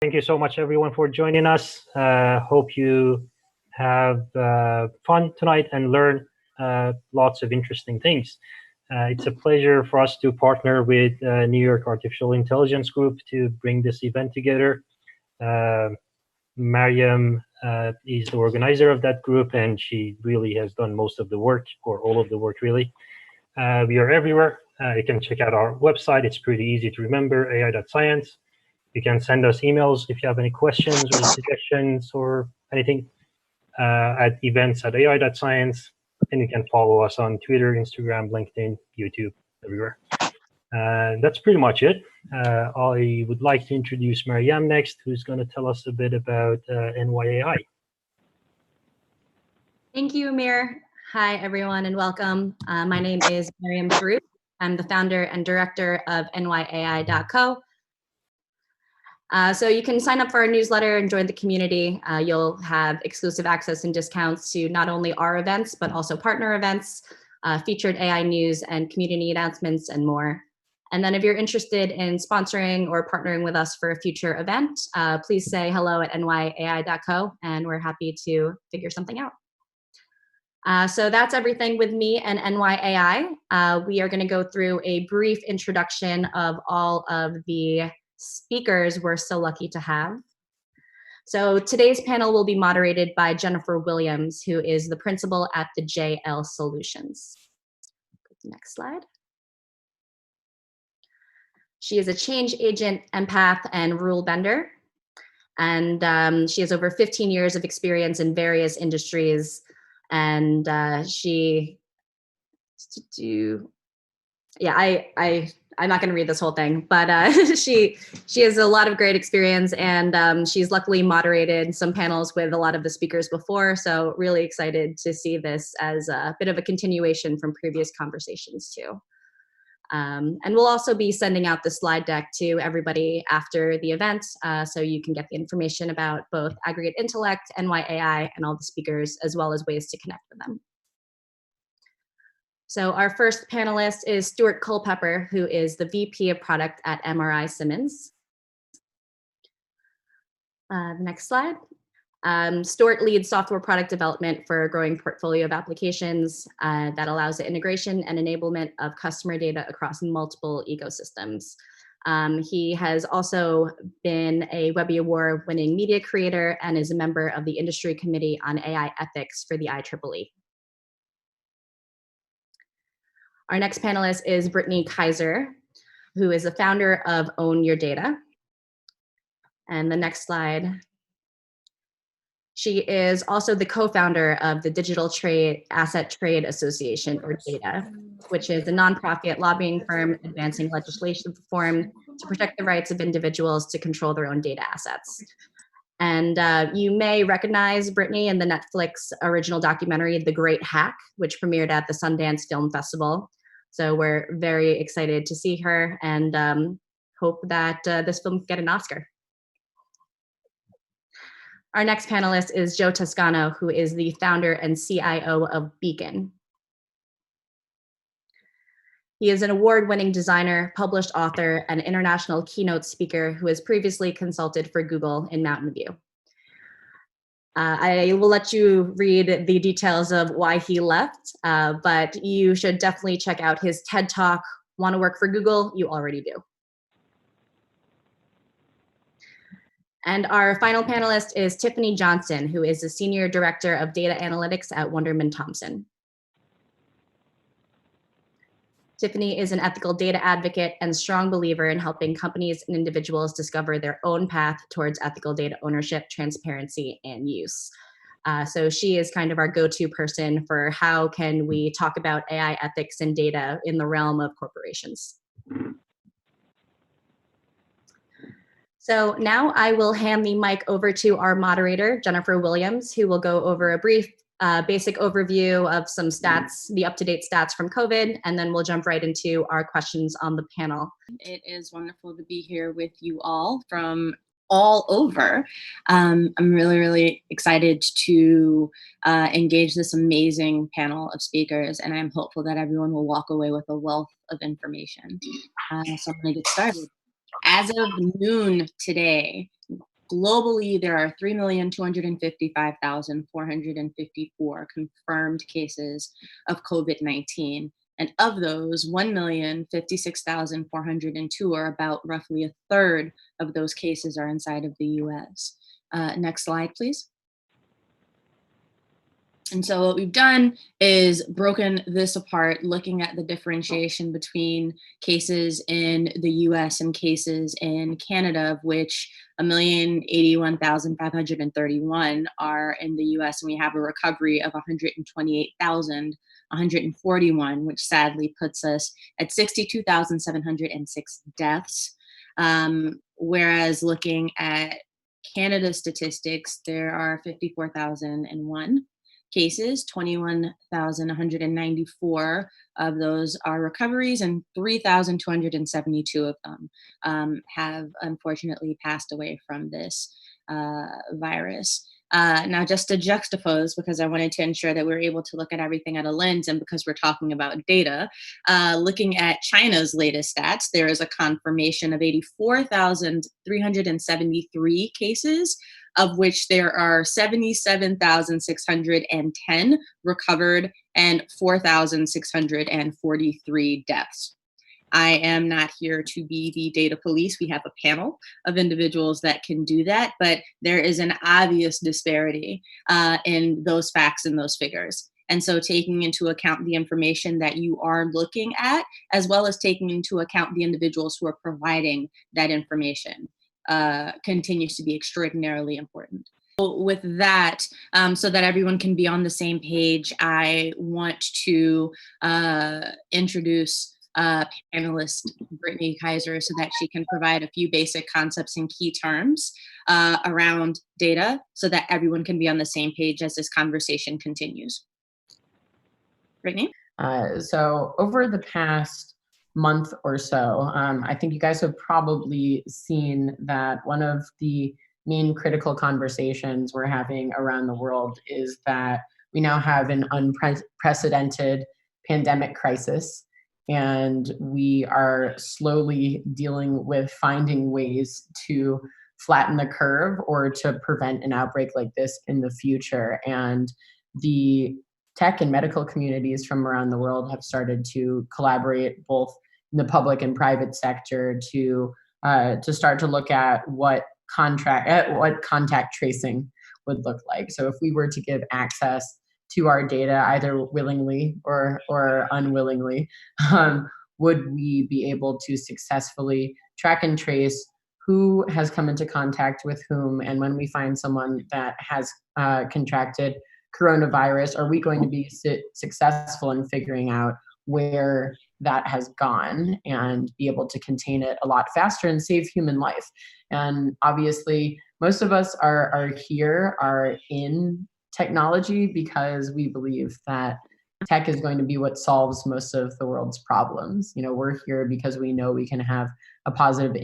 Thank you so much, everyone, for joining us. Hope you have fun tonight and learn lots of interesting things. It's a pleasure for us to partner with New York Artificial Intelligence Group to bring this event together. Mariam is the organizer of that group, and she really has done most of the work, or all of the work, really. We are everywhere. You can check out our website. It's pretty easy to remember, ai.science. You can send us emails if you have any questions or suggestions or anything at events@ai.science. And you can follow us on Twitter, Instagram, LinkedIn, YouTube, everywhere. That's pretty much it. I would like to introduce Mariam next, who's going to tell us a bit about NYAI. Thank you, Amir. Hi, everyone, and welcome. My name is Mariam Farouk. I'm the founder and director of NYAI.co. So you can sign up for our newsletter and join the community. You'll have exclusive access and discounts to not only our events, but also partner events, featured AI news and community announcements, and more. And then if you're interested in sponsoring or partnering with us for a future event, please say hello at nyai.co, and we're happy to figure something out. So that's everything with me and NYAI. We are going to go through a brief introduction of all of the speakers we're so lucky to have. So today's panel will be moderated by Jennifer Williams, who is the principal at the JL Solutions. Next slide. She is a change agent, empath, and rule bender. And she has over 15 years of experience in various industries. And I'm not going to read this whole thing, but she has a lot of great experience, and she's luckily moderated some panels with a lot of the speakers before. So really excited to see this as a bit of a continuation from previous conversations too. And we'll also be sending out the slide deck to everybody after the event, so you can get the information about both Aggregate Intellect, NYAI, and all the speakers, as well as ways to connect with them. So our first panelist is Stewart Culpepper, who is the VP of Product at MRI Simmons. The next slide. Stewart leads software product development for a growing portfolio of applications that allows the integration and enablement of customer data across multiple ecosystems. He has also been a Webby Award-winning media creator and is a member of the industry committee on AI ethics for the IEEE. Our next panelist is Brittany Kaiser, who is the founder of Own Your Data. And the next slide. She is also the co-founder of the Digital Asset Trade Association, or DATA, which is a nonprofit lobbying firm advancing legislation reform to protect the rights of individuals to control their own data assets. And you may recognize Brittany in the Netflix original documentary, The Great Hack, which premiered at the Sundance Film Festival. So we're very excited to see her, and hope that this film can get an Oscar. Our next panelist is Joe Toscano, who is the founder and CIO of Beacon. He is an award-winning designer, published author, and international keynote speaker who has previously consulted for Google in Mountain View. I will let you read the details of why he left, but you should definitely check out his TED Talk. Want to work for Google? You already do. And our final panelist is Tiffany Johnson, who is the Senior Director of Data Analytics at Wunderman Thompson. Tiffany is an ethical data advocate and strong believer in helping companies and individuals discover their own path towards ethical data ownership, transparency, and use. So she is kind of our go-to person for how can we talk about AI ethics and data in the realm of corporations. So now I will hand the mic over to our moderator, Jennifer Williams, who will go over a brief basic overview of some stats, the up-to-date stats from COVID, and then we'll jump right into our questions on the panel. It is wonderful to be here with you all from all over. I'm really excited to engage this amazing panel of speakers, and I'm hopeful that everyone will walk away with a wealth of information. So I'm going to get started. As of noon today, globally, there are 3,255,454 confirmed cases of COVID-19. And of those, 1,056,402, or about roughly a third of those cases, are inside of the US. Next slide, please. And so what we've done is broken this apart, looking at the differentiation between cases in the US and cases in Canada, of which 1,081,531 are in the US, and we have a recovery of 128,141, which sadly puts us at 62,706 deaths. Whereas looking at Canada statistics, there are 54,001 cases, 21,194 of those are recoveries, and 3,272 of them have unfortunately passed away from this virus. Now, just to juxtapose, because I wanted to ensure that we're able to look at everything at a lens, and because we're talking about data, looking at China's latest stats, there is a confirmation of 84,373 cases, of which there are 77,610 recovered and 4,643 deaths. I am not here to be the data police. We have a panel of individuals that can do that, but there is an obvious disparity in those facts and those figures. And so taking into account the information that you are looking at, as well as taking into account the individuals who are providing that information, continues to be extraordinarily important. So with that, so that everyone can be on the same page, I want to introduce panelist Brittany Kaiser so that she can provide a few basic concepts and key terms around data so that everyone can be on the same page as this conversation continues. Brittany? So over the past month or so, I think you guys have probably seen that one of the main critical conversations we're having around the world is that we now have an unprecedented pandemic crisis, and we are slowly dealing with finding ways to flatten the curve or to prevent an outbreak like this in the future. And the tech and medical communities from around the world have started to collaborate both in the public and private sector to start to look at what contact tracing would look like. So if we were to give access to our data, either willingly or unwillingly, would we be able to successfully track and trace who has come into contact with whom? And when we find someone that has contracted coronavirus, are we going to be successful in figuring out where that has gone and be able to contain it a lot faster and save human life? And obviously, most of us are in technology because we believe that tech is going to be what solves most of the world's problems. You know, we're here because we know we can have a positive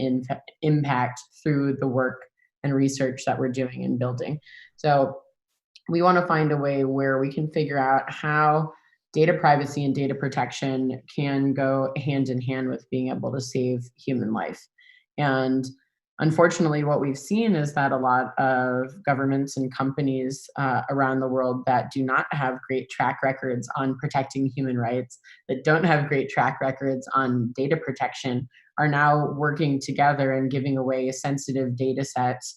impact through the work and research that we're doing and building. So we want to find a way where we can figure out how data privacy and data protection can go hand in hand with being able to save human life. And unfortunately, what we've seen is that a lot of governments and companies around the world that do not have great track records on protecting human rights, that don't have great track records on data protection, are now working together and giving away sensitive data sets,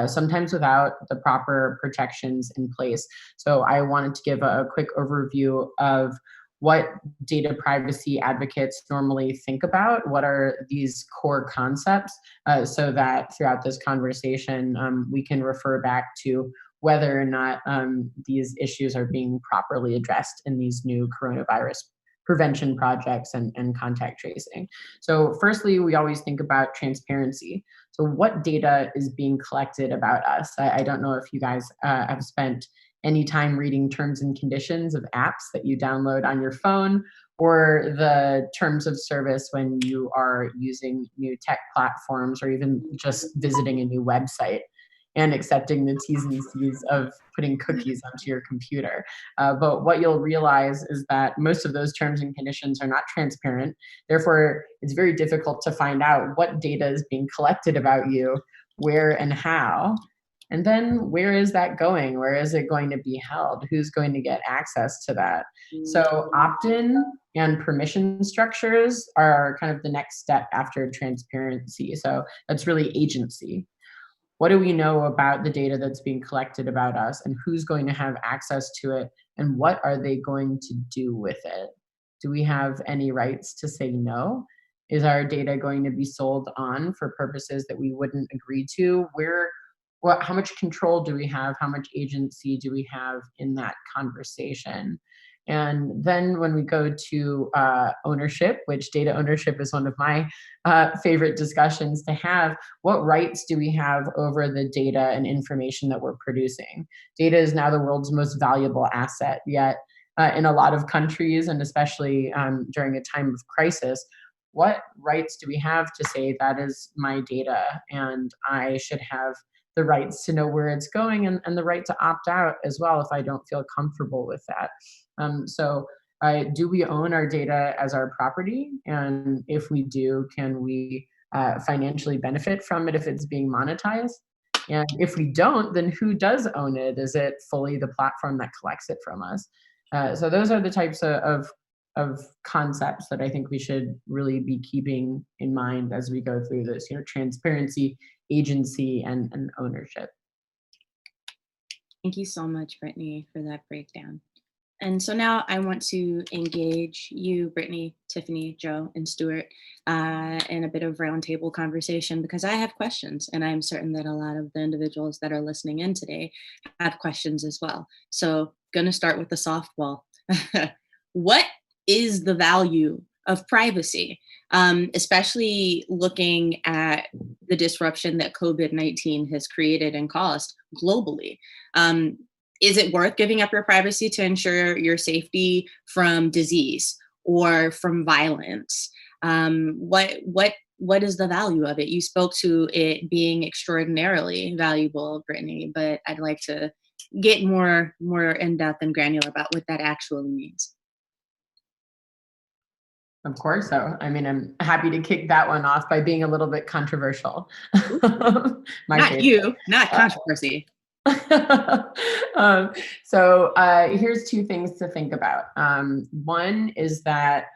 sometimes without the proper protections in place. So I wanted to give a quick overview of what data privacy advocates normally think about, what are these core concepts, so that throughout this conversation, we can refer back to whether or not these issues are being properly addressed in these new coronavirus prevention projects and contact tracing. So firstly, we always think about transparency. So what data is being collected about us? I don't know if you guys have spent any time reading terms and conditions of apps that you download on your phone, or the terms of service when you are using new tech platforms, or even just visiting a new website and accepting the T's and C's of putting cookies onto your computer. But what you'll realize is that most of those terms and conditions are not transparent. Therefore, it's very difficult to find out what data is being collected about you where and how? And then where is that going? Where is it going to be held? Who's going to get access to that? So opt-in and permission structures are kind of the next step after transparency. So that's really agency. What do we know about the data that's being collected about us, and who's going to have access to it, and what are they going to do with it? Do we have any rights to say no? Is our data going to be sold on for purposes that we wouldn't agree to? How much control do we have? How much agency do we have in that conversation? And then when we go to ownership, which data ownership is one of my favorite discussions to have, what rights do we have over the data and information that we're producing? Data is now the world's most valuable asset, yet in a lot of countries, and especially during a time of crisis, what rights do we have to say that is my data and I should have the rights to know where it's going, and the right to opt out as well if I don't feel comfortable with that. Do we own our data as our property? And if we do, can we financially benefit from it if it's being monetized? And if we don't, then who does own it? Is it fully the platform that collects it from us? So those are the types of concepts that I think we should really be keeping in mind as we go through this, transparency, agency, and ownership. Thank you so much, Brittany, for that breakdown. And so now I want to engage you, Brittany, Tiffany, Joe, and Stewart in a bit of roundtable conversation, because I have questions, and I'm certain that a lot of the individuals that are listening in today have questions as well. So going to start with the softball. What is the value of privacy, especially looking at the disruption that COVID-19 has created and caused globally? Is it worth giving up your privacy to ensure your safety from disease or from violence? What is the value of it? You spoke to it being extraordinarily valuable, Brittany, but I'd like to get more in depth and granular about what that actually means. Of course. So, I mean, I'm happy to kick that one off by being a little bit controversial. Not controversy. Here's two things to think about. One is that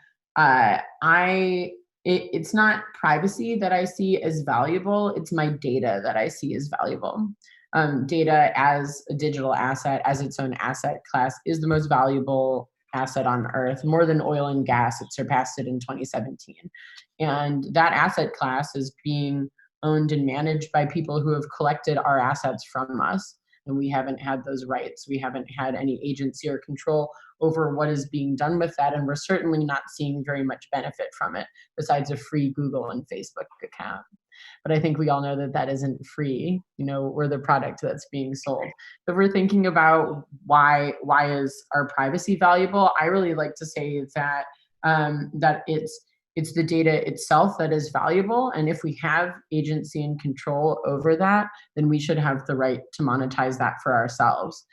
it's not privacy that I see as valuable, it's my data that I see as valuable. Data as a digital asset, as its own asset class, is the most valuable asset on earth. More than oil and gas, it surpassed it in 2017. And that asset class is being owned and managed by people who have collected our assets from us. And we haven't had those rights. We haven't had any agency or control over what is being done with that. And we're certainly not seeing very much benefit from it, besides a free Google and Facebook account. But I think we all know that that isn't free. We're the product that's being sold. If we're thinking about why is our privacy valuable, I really like to say that that it's the data itself that is valuable. And if we have agency and control over that, then we should have the right to monetize that for ourselves.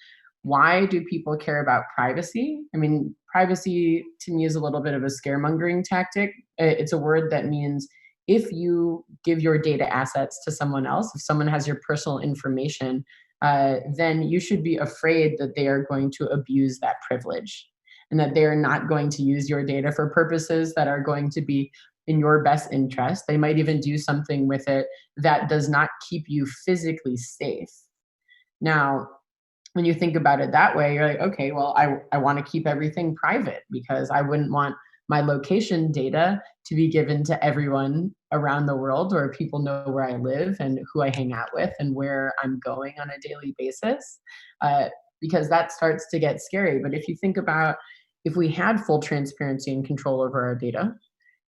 Why do people care about privacy? I mean, privacy to me is a little bit of a scaremongering tactic. It's a word that means if you give your data assets to someone else, if someone has your personal information, then you should be afraid that they are going to abuse that privilege and that they are not going to use your data for purposes that are going to be in your best interest. They might even do something with it that does not keep you physically safe. Now, when you think about it that way, you're like, okay, well, I want to keep everything private because I wouldn't want my location data to be given to everyone around the world, or people know where I live and who I hang out with and where I'm going on a daily basis, because that starts to get scary. But if you think about if we had full transparency and control over our data,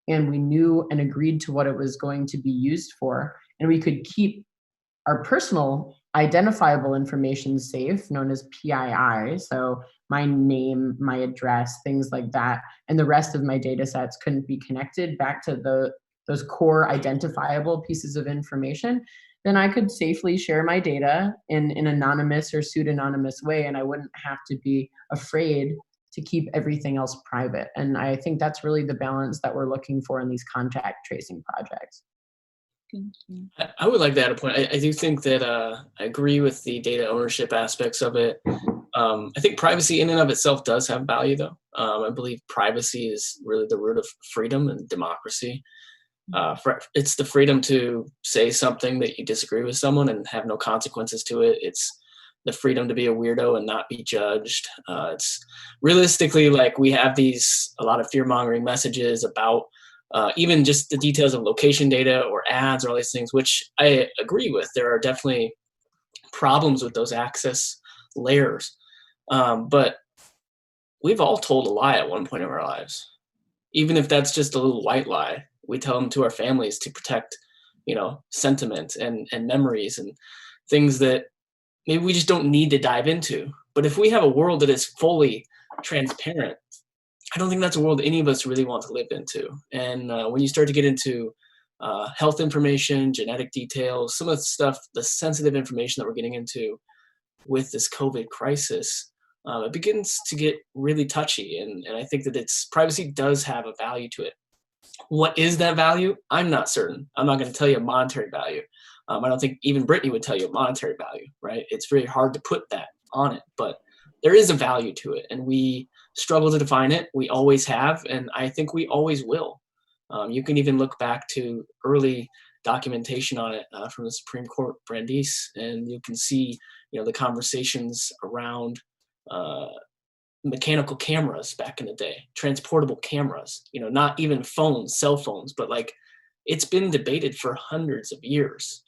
and we knew and agreed to what it was going to be used for, and we could keep our personal identifiable information safe, known as PII, so my name, my address, things like that, and the rest of my data sets couldn't be connected back to those core identifiable pieces of information, then I could safely share my data in an anonymous or pseudonymous way, and I wouldn't have to be afraid to keep everything else private. And I think that's really the balance that we're looking for in these contact tracing projects. Thank you. I would like to add a point. I do think that I agree with the data ownership aspects of it. I think privacy in and of itself does have value, though. I believe privacy is really the root of freedom and democracy. It's the freedom to say something that you disagree with someone and have no consequences to it. It's the freedom to be a weirdo and not be judged. It's realistically, like, we have a lot of fear-mongering messages about even just the details of location data or ads or all these things, which I agree with. There are definitely problems with those access layers. But we've all told a lie at one point in our lives. Even if that's just a little white lie, we tell them to our families to protect, sentiment and memories and things that maybe we just don't need to dive into. But if we have a world that is fully transparent, I don't think that's a world any of us really want to live into. And when you start to get into health information, genetic details, some of the stuff, the sensitive information that we're getting into with this COVID crisis, it begins to get really touchy. And I think that privacy does have a value to it. What is that value? I'm not certain. I'm not going to tell you a monetary value. I don't think even Brittany would tell you a monetary value, right? It's very hard to put that on it, but there is a value to it, and we struggle to define it. We always have, and I think we always will. You can even look back to early documentation on it from the Supreme Court Brandeis, and you can see, the conversations around mechanical cameras back in the day, transportable cameras, not even phones, cell phones, but like, it's been debated for hundreds of years.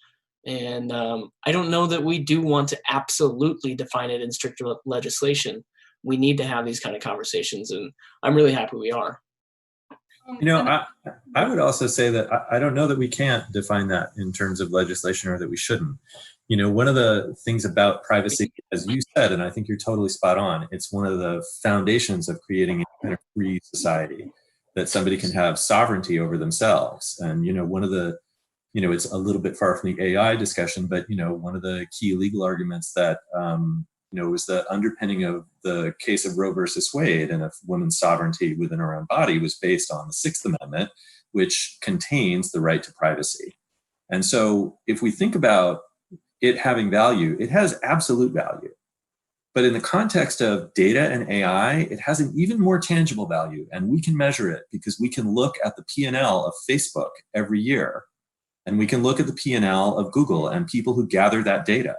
And I don't know that we do want to absolutely define it in strict legislation. We need to have these kind of conversations, and I'm really happy we are. I would also say that I don't know that we can't define that in terms of legislation, or that we shouldn't. One of the things about privacy, as you said, and I think you're totally spot on, it's one of the foundations of creating a kind of free society, that somebody can have sovereignty over themselves. And, one of the, it's a little bit far from the AI discussion, but, one of the key legal arguments that, was the underpinning of the case of Roe versus Wade, and of women's sovereignty within her own body, was based on the Sixth Amendment, which contains the right to privacy. And so if we think about it having value, it has absolute value. But in the context of data and AI, it has an even more tangible value, and we can measure it because we can look at the P&L of Facebook every year, and we can look at the P&L of Google and people who gather that data.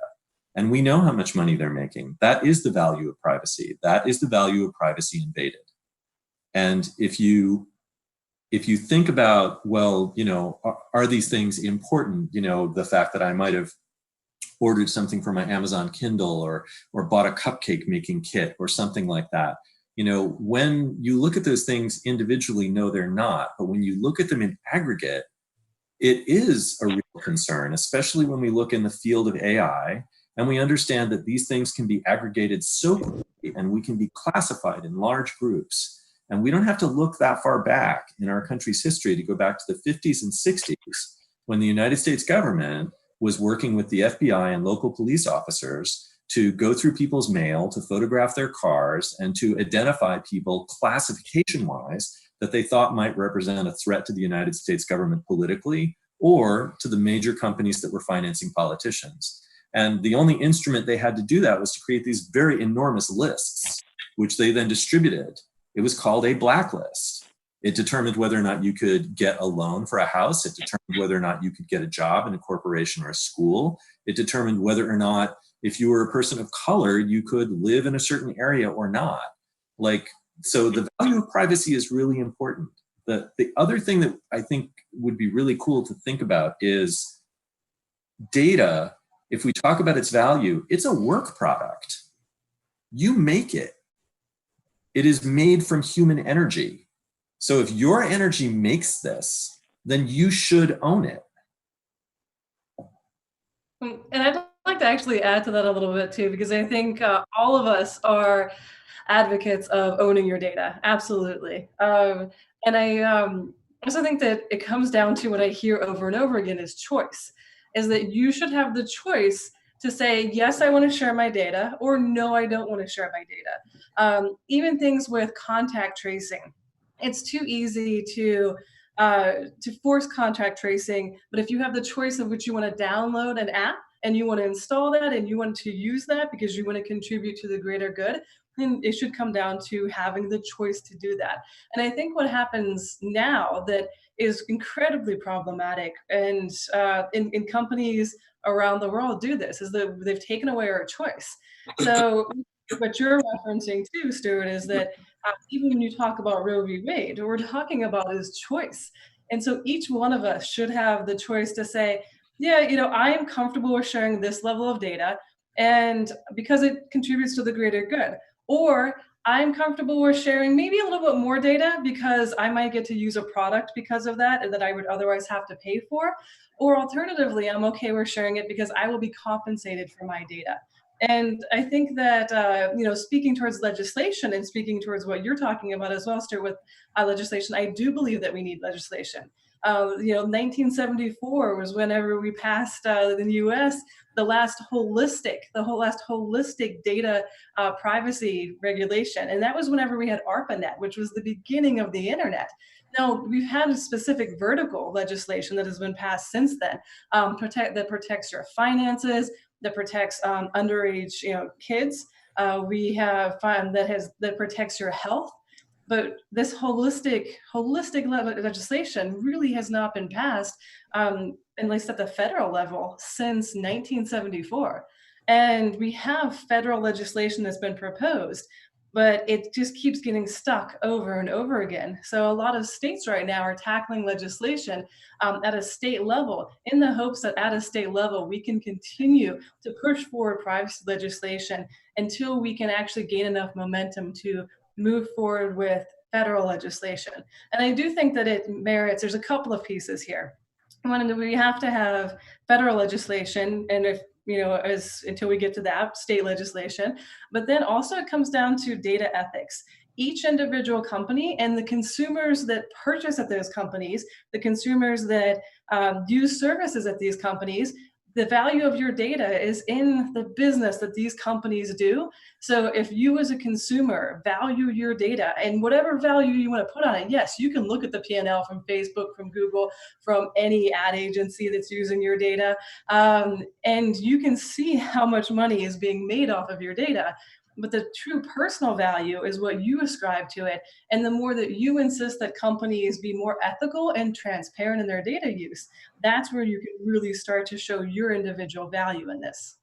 And we know how much money they're making. That is the value of privacy. That is the value of privacy invaded. And if you think about, well, are these things important? The fact that I might have ordered something for my Amazon Kindle or bought a cupcake making kit or something like that. When you look at those things individually, no, they're not. But when you look at them in aggregate, it is a real concern, especially when we look in the field of AI. And we understand that these things can be aggregated so quickly, and we can be classified in large groups. And we don't have to look that far back in our country's history to go back to the 50s and 60s, when the United States government was working with the FBI and local police officers to go through people's mail, to photograph their cars, and to identify people classification-wise that they thought might represent a threat to the United States government politically, or to the major companies that were financing politicians. And the only instrument they had to do that was to create these very enormous lists, which they then distributed. It was called a blacklist. It determined whether or not you could get a loan for a house. It determined whether or not you could get a job in a corporation or a school. It determined whether or not, if you were a person of color, you could live in a certain area or not. So the value of privacy is really important. The other thing that I think would be really cool to think about is data. If we talk about its value, it's a work product. You make it. It is made from human energy. So if your energy makes this, then you should own it. And I'd like to actually add to that a little bit too, because I think all of us are advocates of owning your data. Absolutely. And I also think that it comes down to what I hear over and over again is choice, is that you should have the choice to say, yes, I want to share my data, or no, I don't want to share my data. Even things with contact tracing. It's too easy to to force contact tracing. But if you have the choice of which you want to download an app and you want to install that and you want to use that because you want to contribute to the greater good, then it should come down to having the choice to do that. And I think what happens now that is incredibly problematic, and in companies around the world do this, is that they've taken away our choice. So what you're referencing too, Stewart, is that even when you talk about Roe v. Wade, what we're talking about is choice. And so each one of us should have the choice to say, yeah, I am comfortable with sharing this level of data, and because it contributes to the greater good. Or I'm comfortable with sharing maybe a little bit more data because I might get to use a product because of that and that I would otherwise have to pay for. Or alternatively, I'm okay with sharing it because I will be compensated for my data. And I think that, speaking towards legislation and speaking towards what you're talking about as well, Stuart, with legislation, I do believe that we need legislation. 1974 was whenever we passed in the U.S. the last holistic data privacy regulation, and that was whenever we had ARPANET, which was the beginning of the internet. Now, we've had a specific vertical legislation that has been passed since then, that protects your finances, that protects underage kids. We have that protects your health. But this holistic legislation really has not been passed, at least at the federal level, since 1974. And we have federal legislation that's been proposed, but it just keeps getting stuck over and over again. So a lot of states right now are tackling legislation at a state level in the hopes that at a state level we can continue to push forward privacy legislation until we can actually gain enough momentum to move forward with federal legislation. And I do think that it merits, there's a couple of pieces here. One, we have to have federal legislation, and if until we get to that, state legislation. But then also it comes down to data ethics. Each individual company and the consumers that purchase at those companies, the consumers that use services at these companies, the value of your data is in the business that these companies do. So if you as a consumer value your data and whatever value you want to put on it, yes, you can look at the P&L from Facebook, from Google, from any ad agency that's using your data, and you can see how much money is being made off of your data. But the true personal value is what you ascribe to it. And the more that you insist that companies be more ethical and transparent in their data use, that's where you can really start to show your individual value in this.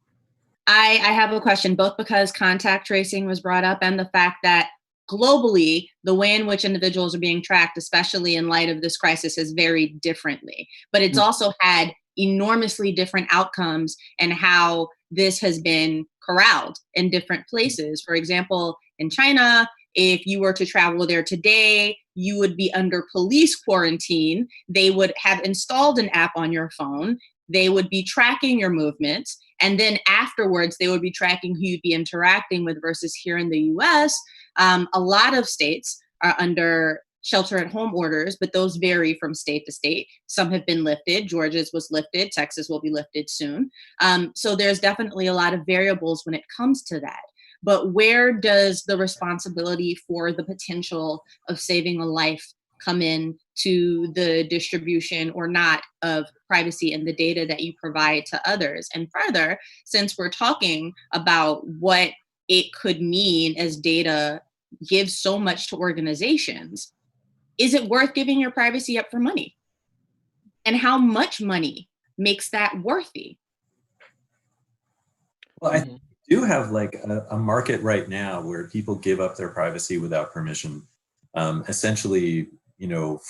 I have a question, both because contact tracing was brought up and the fact that globally, the way in which individuals are being tracked, especially in light of this crisis, has varied differently. But it's also had enormously different outcomes and how this has been corralled in different places. For example, in China, if you were to travel there today, you would be under police quarantine. They would have installed an app on your phone. They would be tracking your movements. And then afterwards, they would be tracking who you'd be interacting with, versus here in the US, a lot of states are under shelter-at-home orders, but those vary from state to state. Some have been lifted. Georgia's was lifted. Texas will be lifted soon. So there's definitely a lot of variables when it comes to that. But where does the responsibility for the potential of saving a life come in to the distribution or not of privacy and the data that you provide to others? And further, since we're talking about what it could mean as data gives so much to organizations, is it worth giving your privacy up for money? And how much money makes that worthy? Well, I do have like a market right now where people give up their privacy without permission, essentially,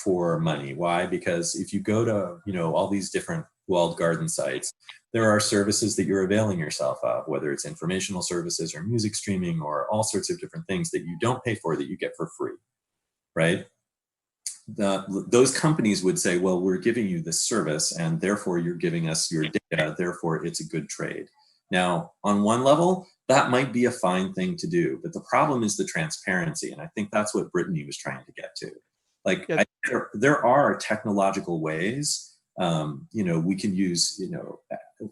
for money. Why? Because if you go to, all these different walled garden sites, there are services that you're availing yourself of, whether it's informational services or music streaming or all sorts of different things that you don't pay for that you get for free, right? Those companies would say, well, we're giving you this service and therefore you're giving us your data, therefore it's a good trade. Now, on one level, that might be a fine thing to do, but the problem is the transparency. And I think that's what Brittany was trying to get to. Like, Yeah. there are technological ways, we can use,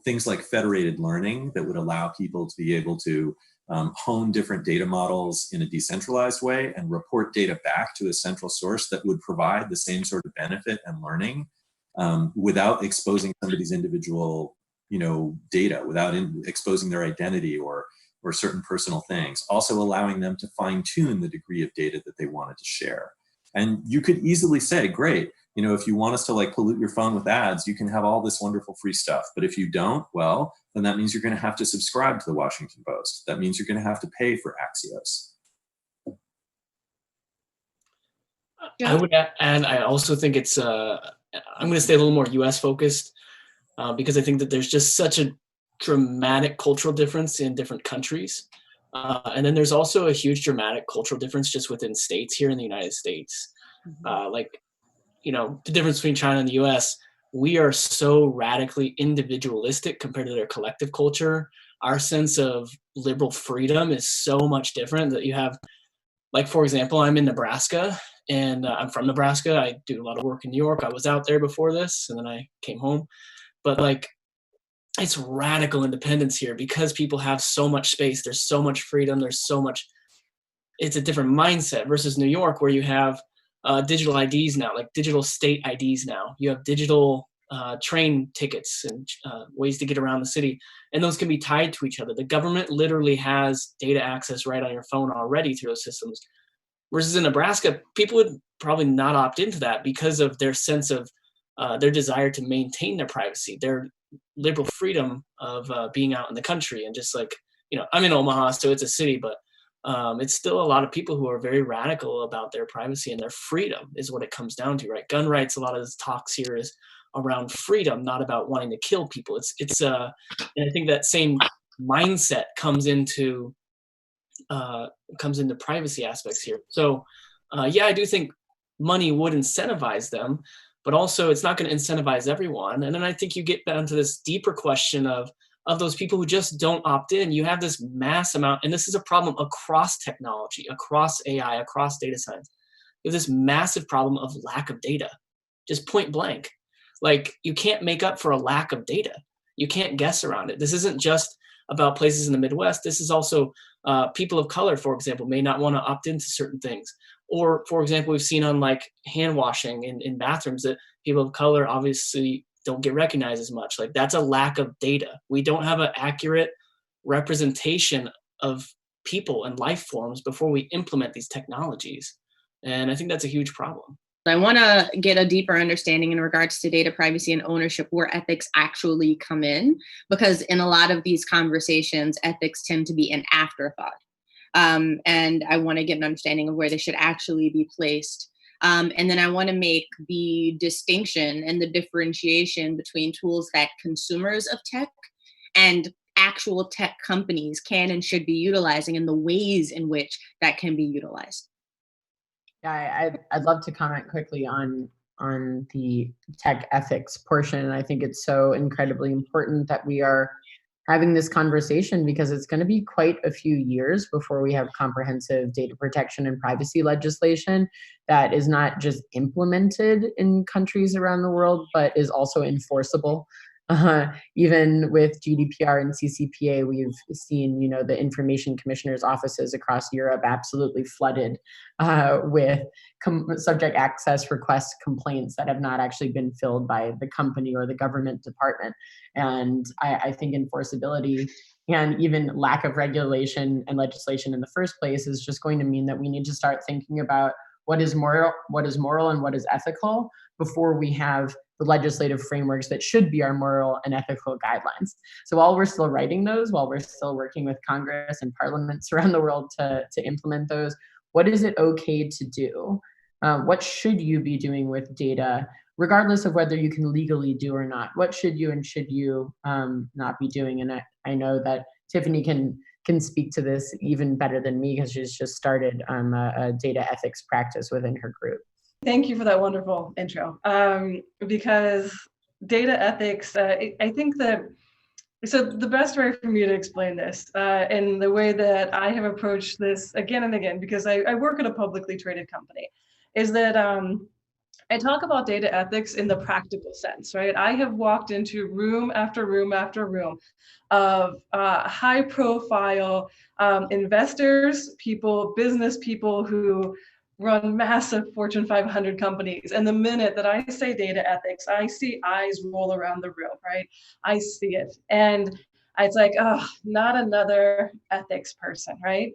things like federated learning that would allow people to be able to hone different data models in a decentralized way and report data back to a central source that would provide the same sort of benefit and learning without exposing somebody's individual, data, without exposing their identity or certain personal things, also allowing them to fine tune the degree of data that they wanted to share. And you could easily say, great, if you want us to like pollute your phone with ads, you can have all this wonderful free stuff. But if you don't, well, then that means you're going to have to subscribe to the Washington Post. That means you're going to have to pay for Axios. I would add, I also think it's, I'm going to stay a little more US focused because I think that there's just such a dramatic cultural difference in different countries. And then there's also a huge dramatic cultural difference just within states here in the United States. The difference between China and the US, we are so radically individualistic compared to their collective culture. Our sense of liberal freedom is so much different that you have, like, for example, I'm in Nebraska and I'm from Nebraska. I do a lot of work in New York. I was out there before this and then I came home. But like, it's radical independence here because people have so much space. There's so much freedom. There's so much, it's a different mindset versus New York where you have digital IDs now, like digital state IDs now. You have digital train tickets and ways to get around the city. And those can be tied to each other. The government literally has data access right on your phone already through those systems. Versus in Nebraska, people would probably not opt into that because of their sense of their desire to maintain their privacy, their liberal freedom of being out in the country. And just like, I'm in Omaha, so it's a city, but it's still a lot of people who are very radical about their privacy and their freedom is what it comes down to, right? Gun rights, a lot of this talks here is around freedom, not about wanting to kill people. And I think that same mindset comes into privacy aspects here. So I do think money would incentivize them, but also it's not going to incentivize everyone. And then I think you get down to this deeper question of those people who just don't opt in. You have this mass amount, and this is a problem across technology, across AI, across data science. You have this massive problem of lack of data, just point blank. Like, you can't make up for a lack of data. You can't guess around it. This isn't just about places in the Midwest. This is also people of color, for example, may not want to opt into certain things. Or, for example, we've seen on like hand washing in bathrooms that people of color obviously don't get recognized as much. Like, that's a lack of data. We don't have an accurate representation of people and life forms before we implement these technologies. And I think that's a huge problem. I want to get a deeper understanding in regards to data privacy and ownership, where ethics actually come in, because in a lot of these conversations, ethics tend to be an afterthought. And I want to get an understanding of where they should actually be placed. And then I want to make the distinction and the differentiation between tools that consumers of tech and actual tech companies can and should be utilizing, and the ways in which that can be utilized. Yeah, I'd love to comment quickly on the tech ethics portion. I think it's so incredibly important that we are having this conversation because it's going to be quite a few years before we have comprehensive data protection and privacy legislation that is not just implemented in countries around the world, but is also enforceable. Even with GDPR and CCPA, we've seen, the information commissioners' offices across Europe absolutely flooded with subject access request complaints that have not actually been filled by the company or the government department. And I think enforceability and even lack of regulation and legislation in the first place is just going to mean that we need to start thinking about what is moral, and what is ethical before we have the legislative frameworks that should be our moral and ethical guidelines. So while we're still writing those, while we're still working with Congress and parliaments around the world to implement those, what is it okay to do? What should you be doing with data, regardless of whether you can legally do or not? What should you and should you not be doing? And I know that Tiffany can speak to this even better than me because she's just started a data ethics practice within her group. Thank you for that wonderful intro. Because data ethics, I think that, so the best way for me to explain this, and the way that I have approached this again and again, because I work at a publicly traded company, is that I talk about data ethics in the practical sense, right? I have walked into room after room after room of high profile investors, people, business people who run massive Fortune 500 companies. And the minute that I say data ethics, I see eyes roll around the room, right? I see it. And it's like, oh, not another ethics person, right?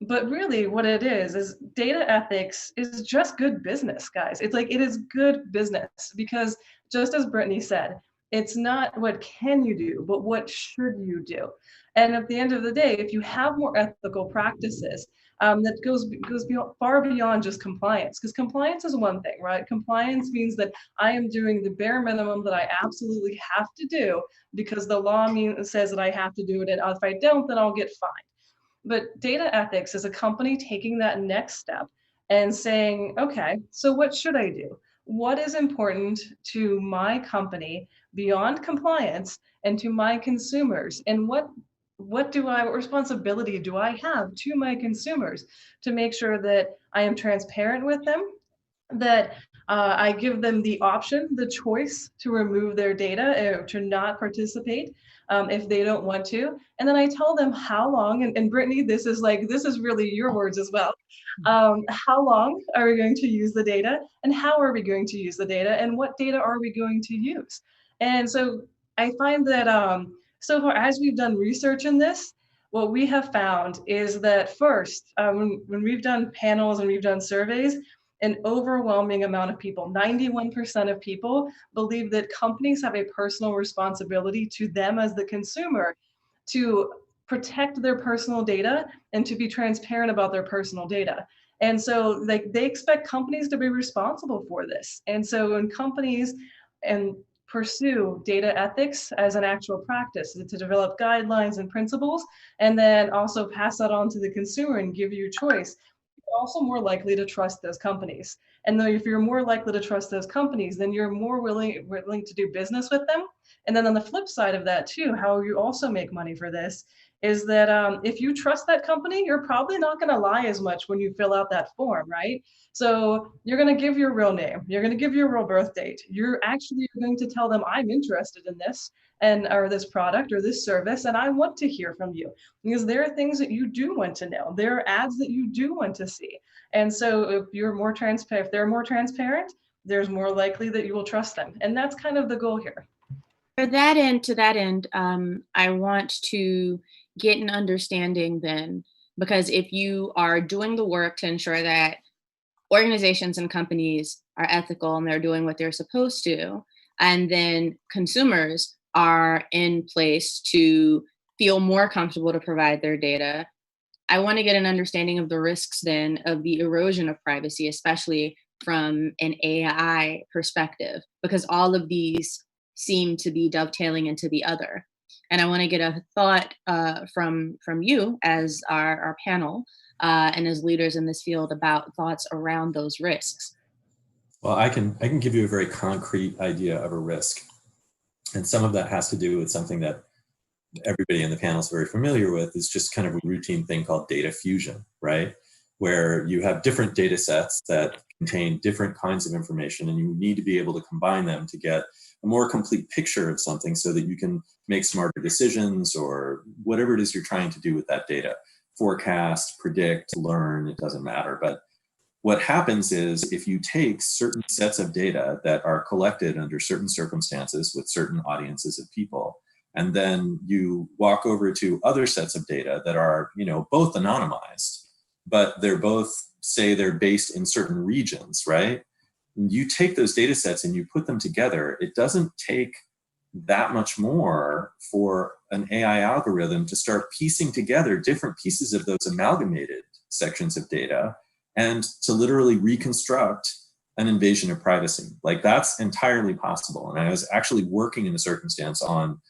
But really what it is data ethics is just good business, guys. It's like, it is good business because just as Brittany said, it's not what can you do, but what should you do? And at the end of the day, if you have more ethical practices, that goes far beyond just compliance, because compliance is one thing, right? Compliance means that I am doing the bare minimum that I absolutely have to do because the law says that I have to do it, and if I don't, then I'll get fined. But data ethics is a company taking that next step and saying, okay, so what should I do? What is important to my company beyond compliance and to my consumers? And what responsibility do I have to my consumers to make sure that I am transparent with them, that I give them the option, the choice to remove their data or to not participate if they don't want to. And then I tell them how long, and Brittany, this is really your words as well. How long are we going to use the data, and how are we going to use the data, and what data are we going to use? And so I find that so far as we've done research in this, what we have found is that first, when we've done panels and we've done surveys, an overwhelming amount of people, 91% of people, believe that companies have a personal responsibility to them as the consumer to protect their personal data and to be transparent about their personal data. And so they expect companies to be responsible for this. And so when companies pursue data ethics as an actual practice, to develop guidelines and principles, and then also pass that on to the consumer and give you choice, also more likely to trust those companies. And then if you're more likely to trust those companies, then you're more willing to do business with them. And then on the flip side of that too, how you also make money for this is that if you trust that company, you're probably not going to lie as much when you fill out that form, right? So you're going to give your real name, you're going to give your real birth date. You're actually going to tell them, I'm interested in this or this product or this service, and I want to hear from you, because there are things that you do want to know. There are ads that you do want to see. And so if they're more transparent, there's more likely that you will trust them. And that's kind of the goal here. To that end, I want to get an understanding then, because if you are doing the work to ensure that organizations and companies are ethical and they're doing what they're supposed to, and then consumers are in place to feel more comfortable to provide their data, I want to get an understanding of the risks then of the erosion of privacy, especially from an AI perspective, because all of these seem to be dovetailing into the other. And I want to get a thought from you as our panel and as leaders in this field about thoughts around those risks. Well, I can give you a very concrete idea of a risk. And some of that has to do with something that everybody in the panel is very familiar with. Is just kind of a routine thing called data fusion, right? Where you have different data sets that contain different kinds of information, and you need to be able to combine them to get a more complete picture of something so that you can make smarter decisions or whatever it is you're trying to do with that data. Forecast, predict, learn, it doesn't matter. But what happens is if you take certain sets of data that are collected under certain circumstances with certain audiences of people, and then you walk over to other sets of data that are, both anonymized, but they're both, say they're based in certain regions, right? You take those data sets and you put them together. It doesn't take that much more for an AI algorithm to start piecing together different pieces of those amalgamated sections of data and to literally reconstruct an invasion of privacy. Like, that's entirely possible. And I was actually working in a circumstance on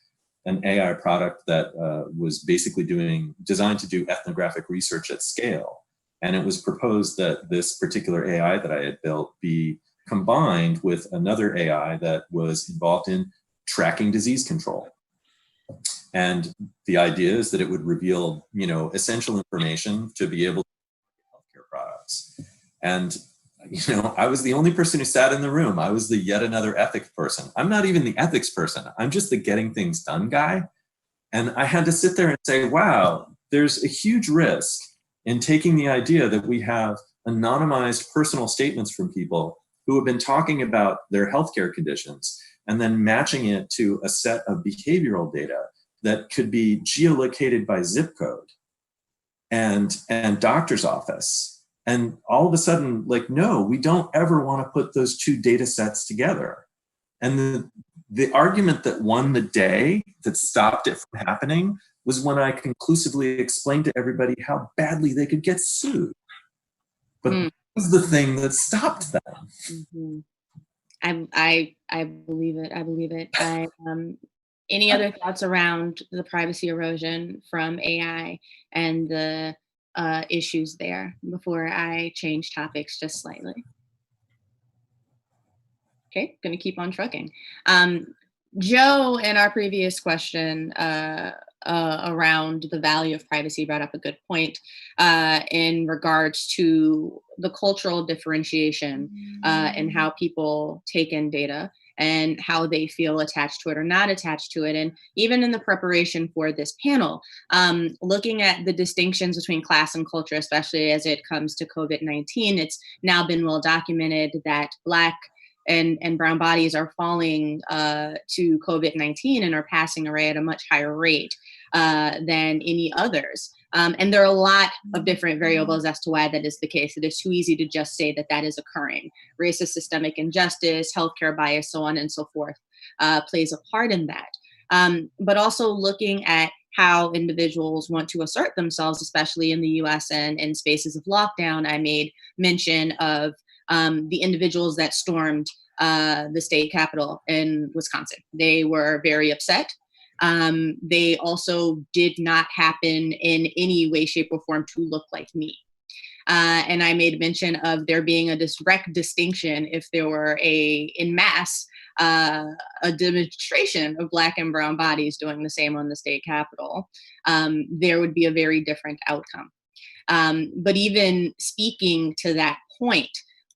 an AI product that was basically designed to do ethnographic research at scale. And it was proposed that this particular AI that I had built be combined with another AI that was involved in tracking disease control. And the idea is that it would reveal, essential information to be able to healthcare products. And I was the only person who sat in the room. I was the yet another ethics person. I'm not even the ethics person. I'm just the getting things done guy. And I had to sit there and say, wow, there's a huge risk in taking the idea that we have anonymized personal statements from people who have been talking about their healthcare conditions and then matching it to a set of behavioral data that could be geolocated by zip code and doctor's office. And all of a sudden, like, no, we don't ever want to put those two data sets together. And the argument that won the day, that stopped it from happening, was when I conclusively explained to everybody how badly they could get sued. But that was the thing that stopped them. Mm-hmm. I believe it. I believe it. Any other thoughts around the privacy erosion from AI and the issues there before I change topics just slightly? Okay, gonna keep on trucking. Joe, in our previous question around the value of privacy, brought up a good point in regards to the cultural differentiation and how people take in data and how they feel attached to it or not attached to it. And even in the preparation for this panel, looking at the distinctions between class and culture, especially as it comes to COVID-19, it's now been well documented that Black and brown bodies are falling to COVID-19 and are passing away at a much higher rate than any others. And there are a lot of different variables as to why that is the case. It is too easy to just say that that is occurring. Racist systemic injustice, healthcare bias, so on and so forth, plays a part in that. But also looking at how individuals want to assert themselves, especially in the US and in spaces of lockdown. I made mention of the individuals that stormed the state capitol in Wisconsin. They were very upset. They also did not happen in any way, shape, or form to look like me. And I made mention of there being a direct distinction if there were in mass, a demonstration of Black and brown bodies doing the same on the state capitol. There would be a very different outcome. But even speaking to that point,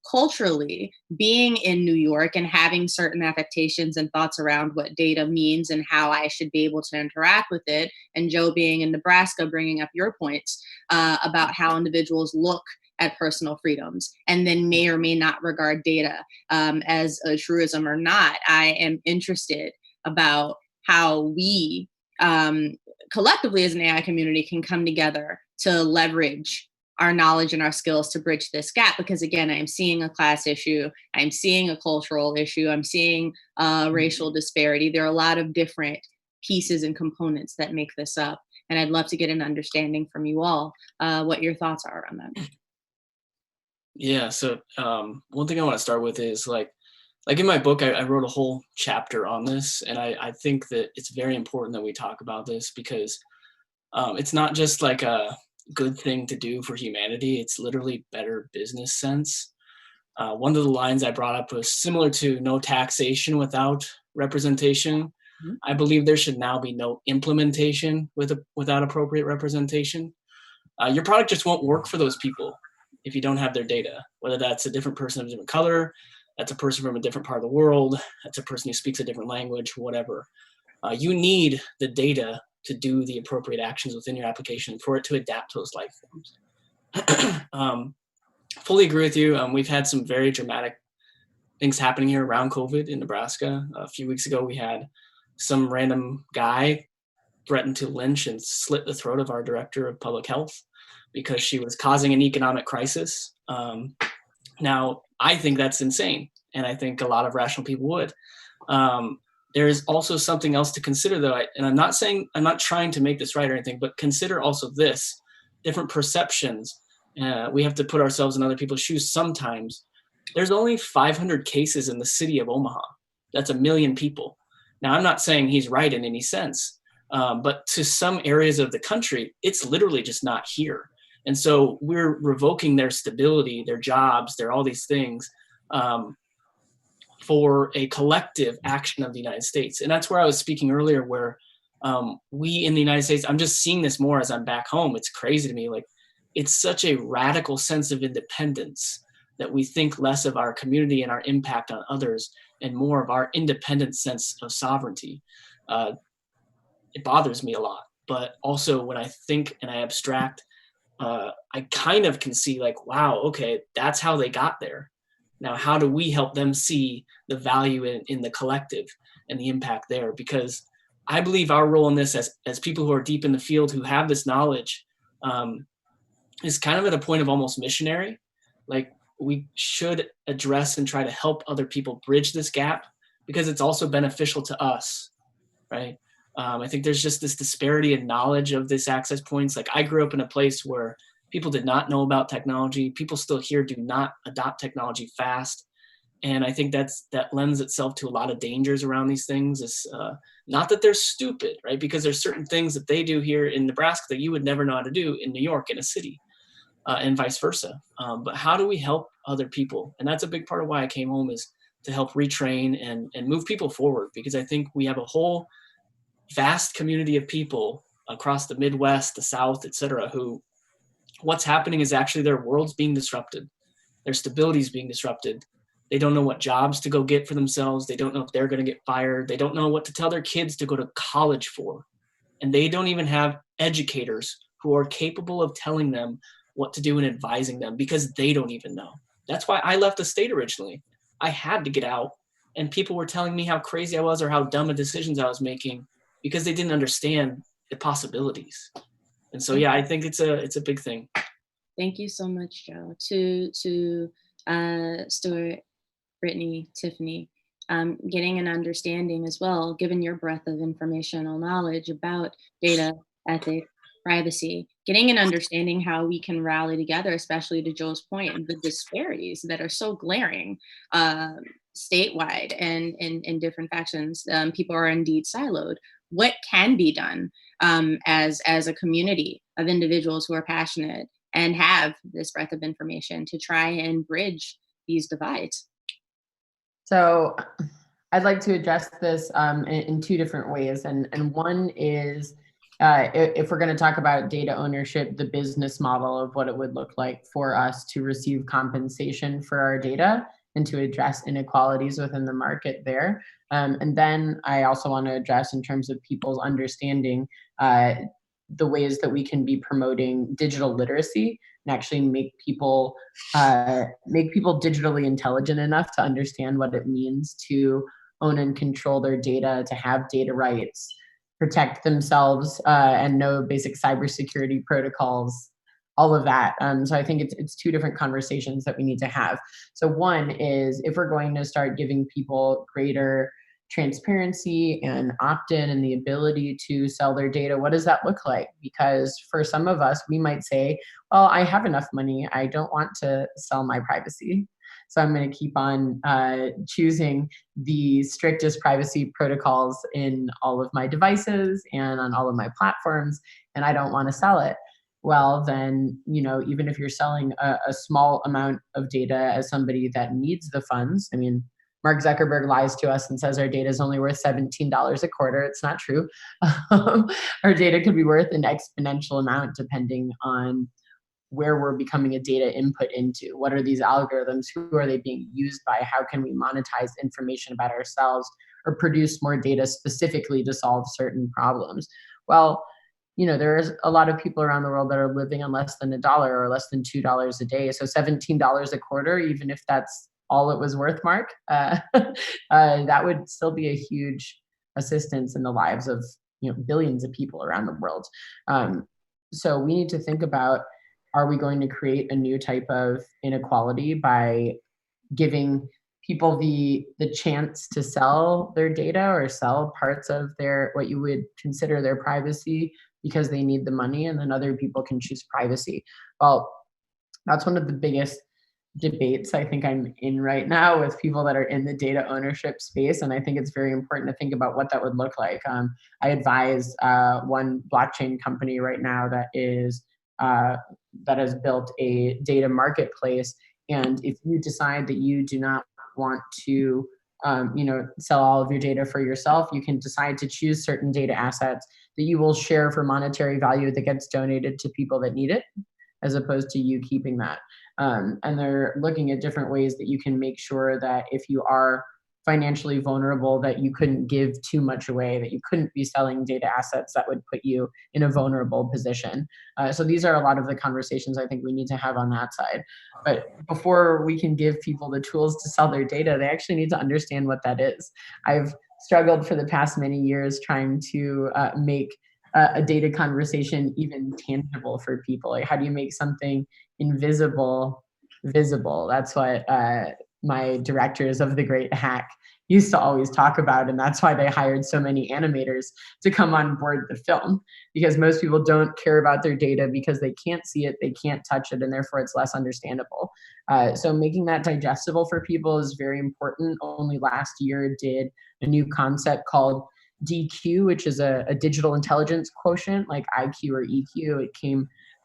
culturally, being in New York and having certain affectations and thoughts around what data means and how I should be able to interact with it, and Joe being in Nebraska, bringing up your points about how individuals look at personal freedoms and then may or may not regard data as a truism or not, I am interested about how we collectively as an AI community can come together to leverage our knowledge and our skills to bridge this gap. Because again, I'm seeing a class issue, I'm seeing a cultural issue, I'm seeing racial disparity. There are a lot of different pieces and components that make this up. And I'd love to get an understanding from you all what your thoughts are around that. Yeah, so one thing I want to start with is like in my book, I wrote a whole chapter on this. And I think that it's very important that we talk about this because it's not just like a good thing to do for humanity. It's literally better business sense. One of the lines I brought up was similar to no taxation without representation. Mm-hmm. I believe there should now be no implementation without appropriate representation. Your product just won't work for those people if you don't have their data, whether that's a different person of a different color, that's a person from a different part of the world, that's a person who speaks a different language, whatever. You need the data to do the appropriate actions within your application for it to adapt to those life forms. Fully agree with you. We've had some very dramatic things happening here around COVID in Nebraska. A few weeks ago, we had some random guy threaten to lynch and slit the throat of our director of public health because she was causing an economic crisis. Now, I think that's insane, and I think a lot of rational people would. There is also something else to consider, though, and I'm not trying to make this right or anything, but consider also this, different perceptions. We have to put ourselves in other people's shoes sometimes. There's only 500 cases in the city of Omaha. That's 1 million people. Now, I'm not saying he's right in any sense, but to some areas of the country, it's literally just not here. And so we're revoking their stability, their jobs, all these things for a collective action of the United States. And that's where I was speaking earlier, where we in the United States, I'm just seeing this more as I'm back home. It's crazy to me. Like, it's such a radical sense of independence that we think less of our community and our impact on others and more of our independent sense of sovereignty. It bothers me a lot. But also when I think and I abstract, I kind of can see like, wow, okay, that's how they got there. Now, how do we help them see the value in the collective and the impact there? Because I believe our role in this as people who are deep in the field, who have this knowledge, is kind of at a point of almost missionary. Like, we should address and try to help other people bridge this gap because it's also beneficial to us, right? I think there's just this disparity in knowledge of this access points. Like, I grew up in a place where people did not know about technology. People still here do not adopt technology fast. And I think that lends itself to a lot of dangers around these things. It's not that they're stupid, right? Because there's certain things that they do here in Nebraska that you would never know how to do in New York in a city, and vice versa. But how do we help other people? And that's a big part of why I came home, is to help retrain and move people forward. Because I think we have a whole vast community of people across the Midwest, the South, et cetera, who what's happening is actually their world's being disrupted. Their stability is being disrupted. They don't know what jobs to go get for themselves. They don't know if they're going to get fired. They don't know what to tell their kids to go to college for. And they don't even have educators who are capable of telling them what to do and advising them, because they don't even know. That's why I left the state originally. I had to get out, and people were telling me how crazy I was or how dumb of decisions I was making because they didn't understand the possibilities. And so, yeah, I think it's a big thing. Thank you so much, Joe. To Stewart, Brittany, Tiffany, getting an understanding as well, given your breadth of informational knowledge about data, ethics, privacy, getting an understanding how we can rally together, especially to Joe's point, the disparities that are so glaring statewide and in different factions. People are indeed siloed. What can be done as a community of individuals who are passionate and have this breadth of information to try and bridge these divides? So I'd like to address this in two different ways. And one is, if we're going to talk about data ownership, the business model of what it would look like for us to receive compensation for our data and to address inequalities within the market there. And then I also want to address, in terms of people's understanding, the ways that we can be promoting digital literacy and actually make people digitally intelligent enough to understand what it means to own and control their data, to have data rights, protect themselves, and know basic cybersecurity protocols, all of that. So I think it's two different conversations that we need to have. So one is, if we're going to start giving people greater transparency and opt-in and the ability to sell their data, what does that look like? Because for some of us, we might say, well, I have enough money, I don't want to sell my privacy, so I'm going to keep on choosing the strictest privacy protocols in all of my devices and on all of my platforms, and I don't want to sell it. Well, then, even if you're selling a small amount of data as somebody that needs the funds, I mean, Mark Zuckerberg lies to us and says our data is only worth $17 a quarter. It's not true. Our data could be worth an exponential amount depending on where we're becoming a data input into. What are these algorithms? Who are they being used by? How can we monetize information about ourselves or produce more data specifically to solve certain problems? Well, there's a lot of people around the world that are living on less than $1 or less than $2 a day. So $17 a quarter, even if that's all it was worth, Mark, that would still be a huge assistance in the lives of billions of people around the world. So we need to think about, are we going to create a new type of inequality by giving people the chance to sell their data or sell parts of their, what you would consider their privacy, because they need the money, and then other people can choose privacy? Well, that's one of the biggest debates I think I'm in right now with people that are in the data ownership space, and I think it's very important to think about what that would look like. I advise one blockchain company right now that has built a data marketplace, and if you decide that you do not want to sell all of your data for yourself, you can decide to choose certain data assets that you will share for monetary value that gets donated to people that need it. as opposed to you keeping that. And they're looking at different ways that you can make sure that if you are financially vulnerable, that you couldn't give too much away, that you couldn't be selling data assets that would put you in a vulnerable position. So these are a lot of the conversations I think we need to have on that side. But before we can give people the tools to sell their data, they actually need to understand what that is. I've struggled for the past many years trying to make a data conversation even tangible for people. Like, how do you make something invisible visible? That's what my directors of The Great Hack used to always talk about, and that's why they hired so many animators to come on board the film, because most people don't care about their data because they can't see it, they can't touch it, and therefore it's less understandable. So making that digestible for people is very important. Only last year did a new concept called DQ, which is a digital intelligence quotient, like IQ or EQ.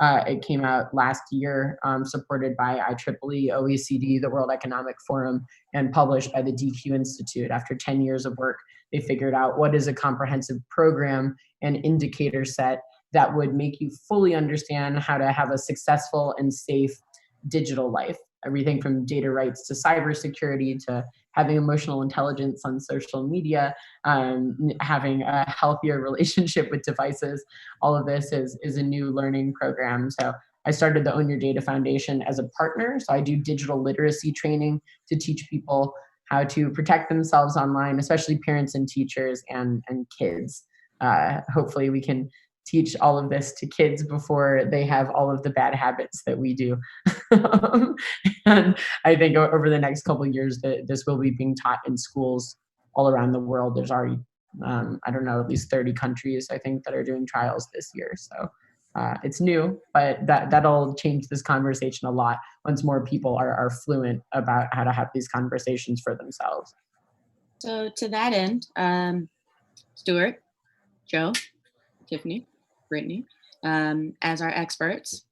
It came out last year, supported by IEEE, OECD, the World Economic Forum, and published by the DQ Institute. After 10 years of work, they figured out what is a comprehensive program and indicator set that would make you fully understand how to have a successful and safe digital life. Everything from data rights to cybersecurity to having emotional intelligence on social media, having a healthier relationship with devices. All of this is a new learning program. So I started the Own Your Data Foundation as a partner. So I do digital literacy training to teach people how to protect themselves online, especially parents and teachers and kids. Hopefully we can teach all of this to kids before they have all of the bad habits that we do. And I think over the next couple of years that this will be being taught in schools all around the world. There's already, I don't know, at least 30 countries, I think, that are doing trials this year. So it's new, but that'll change this conversation a lot once more people are fluent about how to have these conversations for themselves. So to that end, Stewart, Joe, Tiffany, Brittany, as our experts,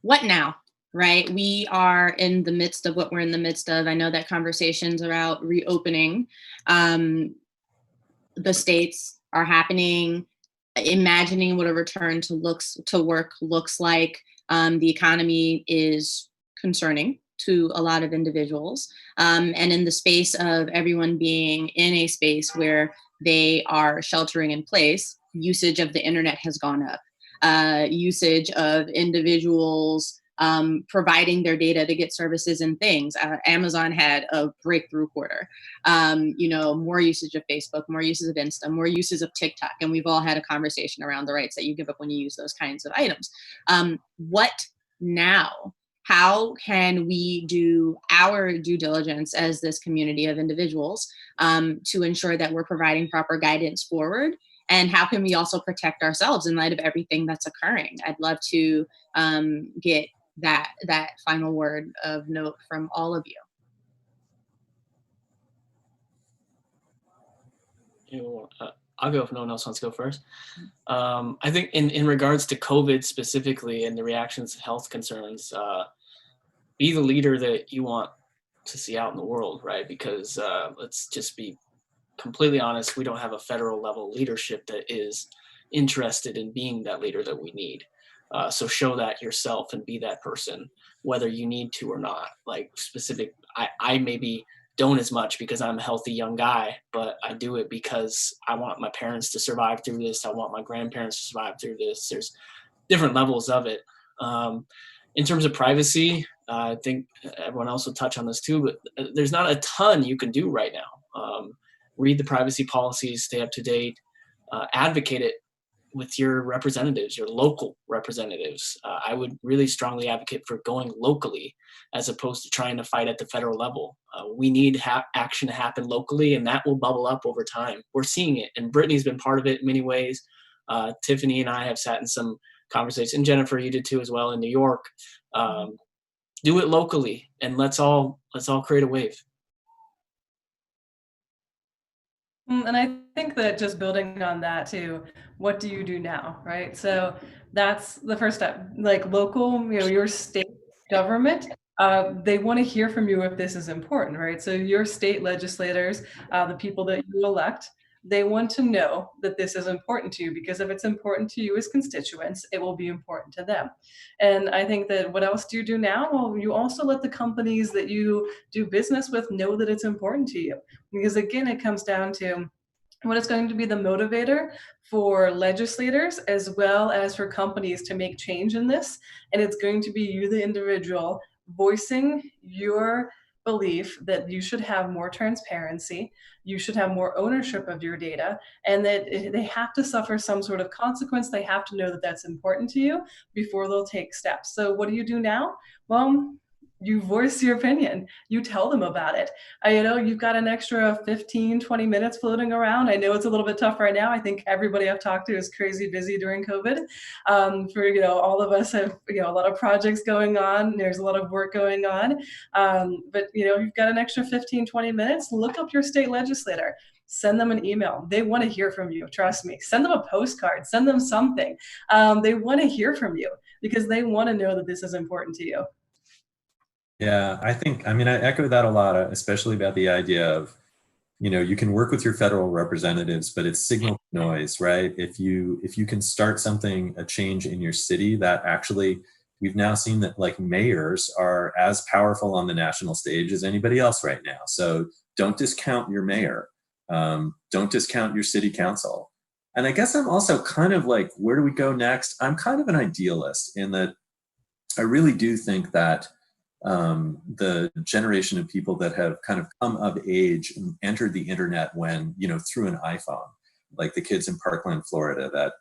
what now, right? We are in the midst of what we're in the midst of. I know that conversations about reopening the states are happening, imagining what a return to work looks like. The economy is concerning to a lot of individuals. And in the space of everyone being in a space where they are sheltering in place, usage of the internet has gone up. Usage of individuals providing their data to get services and things. Amazon had a breakthrough quarter. More usage of Facebook, more uses of Insta, more uses of TikTok. And we've all had a conversation around the rights that you give up when you use those kinds of items. What now? How can we do our due diligence as this community of individuals to ensure that we're providing proper guidance forward? And how can we also protect ourselves in light of everything that's occurring? I'd love to get that final word of note from all of you. I'll go if no one else wants to go first. I think in regards to COVID specifically and the reactions to health concerns, be the leader that you want to see out in the world, right? Because let's just be completely honest, we don't have a federal level leadership that is interested in being that leader that we need. So show that yourself and be that person, whether you need to or not. Like specific, I maybe don't as much because I'm a healthy young guy, but I do it because I want my parents to survive through this. I want my grandparents to survive through this. There's different levels of it. In terms of privacy, I think everyone else will touch on this too, but there's not a ton you can do right now. Read the privacy policies, stay up to date, advocate it with your representatives, your local representatives. I would really strongly advocate for going locally as opposed to trying to fight at the federal level. We need action to happen locally, and that will bubble up over time. We're seeing it, and Brittany's been part of it in many ways. Tiffany and I have sat in some conversations, and Jennifer, you did too as well in New York. Do it locally, and let's all create a wave. And I think that just building on that too, what do you do now, right? So that's the first step. Like local, your state government, they want to hear from you if this is important, right? So your state legislators, the people that you elect, They want to know that this is important to you, because if it's important to you as constituents, it will be important to them. And I think that what else do you do now? Well, you also let the companies that you do business with know that it's important to you. Because again, it comes down to what is going to be the motivator for legislators as well as for companies to make change in this. And it's going to be you, the individual, voicing your belief that you should have more transparency, you should have more ownership of your data, and that they have to suffer some sort of consequence. They have to know that that's important to you before they'll take steps. So what do you do now? Well, you voice your opinion. You tell them about it. You've got an extra 15, 20 minutes floating around. I know it's a little bit tough right now. I think everybody I've talked to is crazy busy during COVID. All of us have, a lot of projects going on. There's a lot of work going on. But you've got an extra 15, 20 minutes. Look up your state legislator. Send them an email. They want to hear from you. Trust me. Send them a postcard. Send them something. They want to hear from you because they want to know that this is important to you. Yeah, I echo that a lot, especially about the idea of, you can work with your federal representatives, but it's signal noise, right? If you can start a change in your city, that actually, we've now seen that like mayors are as powerful on the national stage as anybody else right now. So don't discount your mayor. Don't discount your city council. And I guess I'm also kind of like, where do we go next? I'm kind of an idealist in that I really do think that the generation of people that have kind of come of age and entered the internet when, through an iPhone, like the kids in Parkland, Florida, that,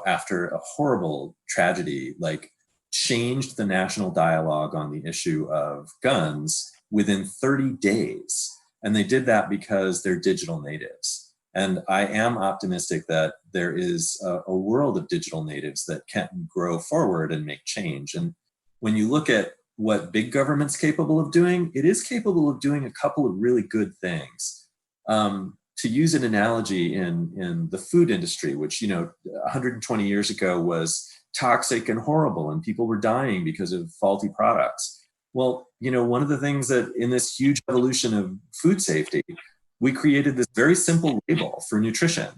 after a horrible tragedy, like changed the national dialogue on the issue of guns within 30 days. And they did that because they're digital natives. And I am optimistic that there is a world of digital natives that can grow forward and make change. And when you look at what big government's capable of doing, it is capable of doing a couple of really good things. To use an analogy in the food industry, which 120 years ago was toxic and horrible and people were dying because of faulty products. Well, one of the things that in this huge evolution of food safety, we created this very simple label for nutrition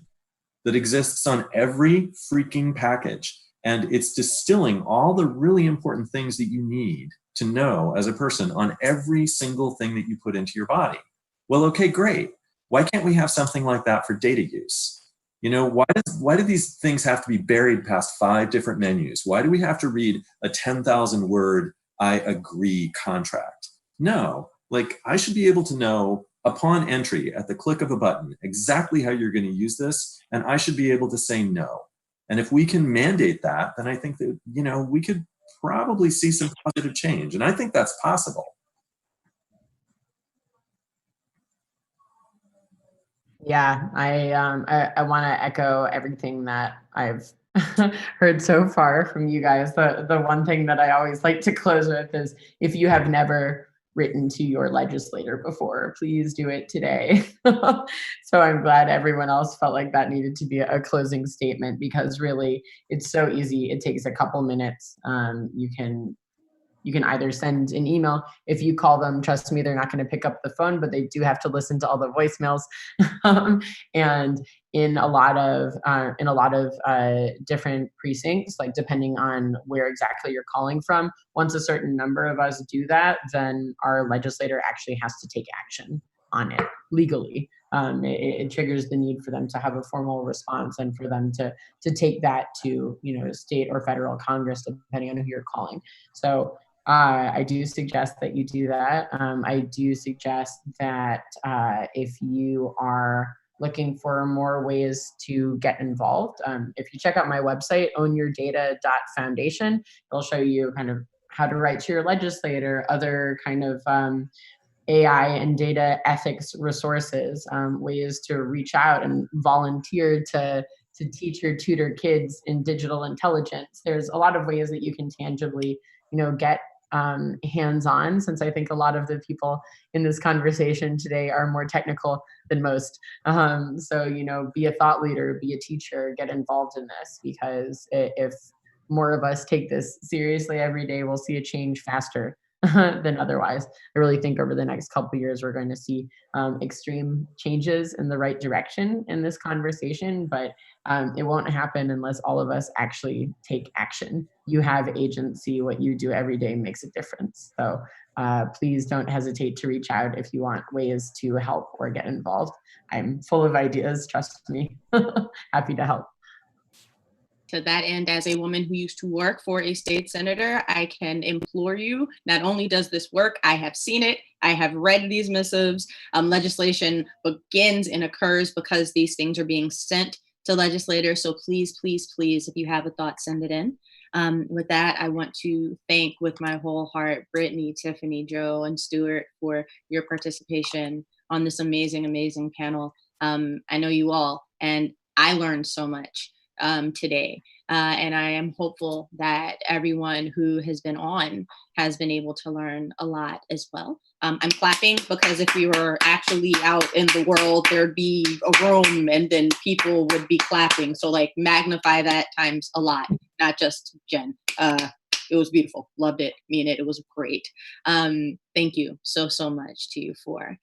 that exists on every freaking package. And it's distilling all the really important things that you need to know as a person on every single thing that you put into your body. Well, okay, great. Why can't we have something like that for data use? Why do these things have to be buried past 5 different menus? Why do we have to read a 10,000 word I agree contract? No, I should be able to know upon entry at the click of a button exactly how you're going to use this, and I should be able to say no. And if we can mandate that, then I think that, we could probably see some positive change. And I think that's possible. Yeah, I want to echo everything that I've heard so far from you guys. The one thing that I always like to close with is, if you have never written to your legislator before, please do it today. So I'm glad everyone else felt like that needed to be a closing statement, because really it's so easy. It takes a couple minutes. You can either send an email. If you call them, trust me, they're not going to pick up the phone, but they do have to listen to all the voicemails. And in a lot of different precincts, like depending on where exactly you're calling from, once a certain number of us do that, then our legislator actually has to take action on it legally. It triggers the need for them to have a formal response and for them to take that to state or federal Congress, depending on who you're calling. So I do suggest that you do that. I do suggest that if you are looking for more ways to get involved, if you check out my website, ownyourdata.foundation, it'll show you kind of how to write to your legislator, other kind of AI and data ethics resources, ways to reach out and volunteer to teach or tutor kids in digital intelligence. There's a lot of ways that you can tangibly, get hands-on, since I think a lot of the people in this conversation today are more technical than most. So, be a thought leader, be a teacher, get involved in this, because if more of us take this seriously every day, we'll see a change faster than otherwise. I really think over the next couple of years, we're going to see extreme changes in the right direction in this conversation, but it won't happen unless all of us actually take action. You have agency. What you do every day makes a difference. So please don't hesitate to reach out if you want ways to help or get involved. I'm full of ideas, trust me. Happy to help. To that end, as a woman who used to work for a state senator, I can implore you, not only does this work, I have seen it, I have read these missives. Legislation begins and occurs because these things are being sent to legislators. So please, please, please, if you have a thought, send it in. With that, I want to thank with my whole heart Brittany, Tiffany, Joe, and Stewart for your participation on this amazing, amazing panel. I know you all, and I learned so much today. And I am hopeful that everyone who has been on has been able to learn a lot as well. I'm clapping because if we were actually out in the world, there'd be a room and then people would be clapping. So like magnify that times a lot, not just Jen. It was beautiful. Loved it. Mean it. It was great. Thank you so, so much to you four.